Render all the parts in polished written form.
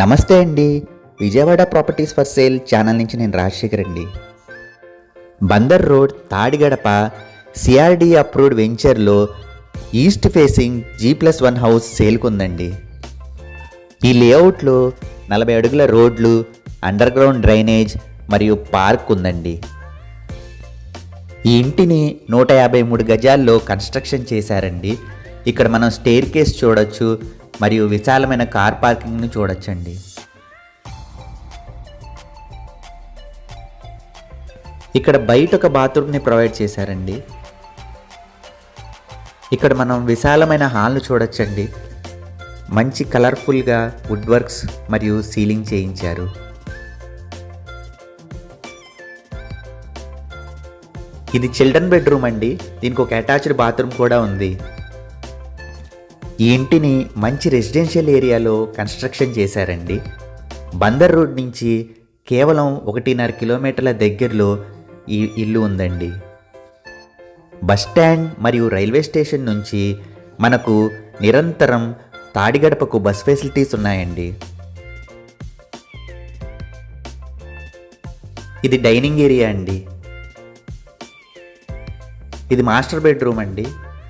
నమస్తే అండి. Vijayawada properties for sale channel నుంచి నేను రాజశేఖర్ అండి. Bandar road Tadigadapa CRD approved వెంచర్లో ఈస్ట్ ఫేసింగ్ G+1 హౌస్ సేల్కుందండి. ఈ లేఅవుట్లో 40 అడుగుల రోడ్లు, అండర్ గ్రౌండ్ డ్రైనేజ్ మరియు పార్క్ ఉందండి. ఈ ఇంటిని 153 గజాల్లో కన్స్ట్రక్షన్ చేశారండి. ఇక్కడ మనం స్టేర్ కేస్ చూడొచ్చు మరియు విశాలమైన కార్ పార్కింగ్ను చూడొచ్చండి. ఇక్కడ బయట ఒక బాత్రూమ్ని ప్రొవైడ్ చేశారండి. ఇక్కడ మనం విశాలమైన హాల్ను చూడొచ్చండి. మంచి కలర్ఫుల్గా వుడ్ వర్క్స్ మరియు సీలింగ్ చేయించారు. ఇది చిల్డ్రన్ బెడ్రూమ్ అండి. దీనికి ఒక అటాచ్డ్ బాత్రూమ్ కూడా ఉంది. ఈ ఇంటిని మంచి రెసిడెన్షియల్ ఏరియాలో కన్స్ట్రక్షన్ చేశారండి. బందర్ రోడ్ నుంచి కేవలం 1.5 కిలోమీటర్ల దగ్గరలో ఈ ఇల్లు ఉందండి. బస్ స్టాండ్ మరియు రైల్వే స్టేషన్ నుంచి మనకు నిరంతరం తాడిగడపకు బస్ ఫెసిలిటీస్ ఉన్నాయండి. ఇది డైనింగ్ ఏరియా అండి. ఇది మాస్టర్ బెడ్రూమ్ అండి.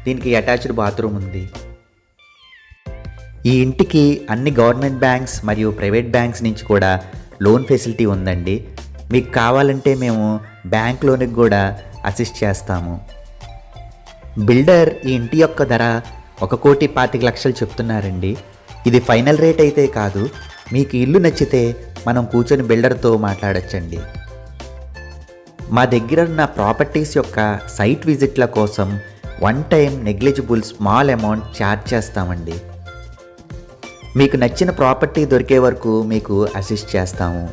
దీనికి అటాచ్డ్ బాత్రూమ్ ఉంది. ఈ ఇంటికి అన్ని గవర్నమెంట్ బ్యాంక్స్ మరియు ప్రైవేట్ బ్యాంక్స్ నుంచి కూడా లోన్ ఫెసిలిటీ ఉందండి. మీకు కావాలంటే మేము బ్యాంక్ లోన్కి కూడా అసిస్ట్ చేస్తాము. బిల్డర్ ఈ ఇంటి యొక్క ధర 1,25,00,000 చెప్తున్నారండి. ఇది ఫైనల్ రేట్ అయితే కాదు. మీకు ఇల్లు నచ్చితే మనం కూర్చొని బిల్డర్తో మాట్లాడచ్చండి. మా దగ్గర ఉన్న ప్రాపర్టీస్ యొక్క సైట్ విజిట్ల కోసం one time negligible small amount charge చేస్తామండి. మీకు నచ్చిన ప్రాపర్టీ దొరికే వరకు మీకు అసిస్ట్ చేస్తాము.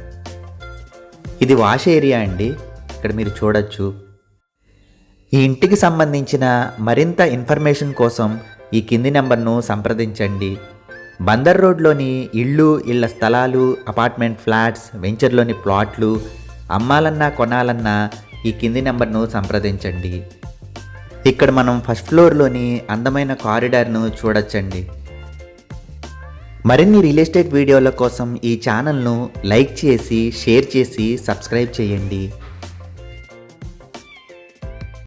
ఇది వాష్ ఏరియా అండి. ఇక్కడ మీరు చూడొచ్చు. ఈ ఇంటికి సంబంధించిన మరింత ఇన్ఫర్మేషన్ కోసం ఈ కింది నెంబర్ను సంప్రదించండి. బందర్ రోడ్లోని ఇళ్ల స్థలాలు, అపార్ట్మెంట్ ఫ్లాట్స్, వెంచర్లోని ప్లాట్లు అమ్మాలన్నా కొనాలన్నా ఈ కింది నెంబర్ను సంప్రదించండి. ఇక్కడ మనం ఫస్ట్ ఫ్లోర్లోని అందమైన కారిడార్ను చూడొచ్చండి. మరిన్ని రియల్ ఎస్టేట్ వీడియోల కోసం ఈ ఛానల్ను లైక్ చేసి, షేర్ చేసి, సబ్స్క్రైబ్ చేయండి.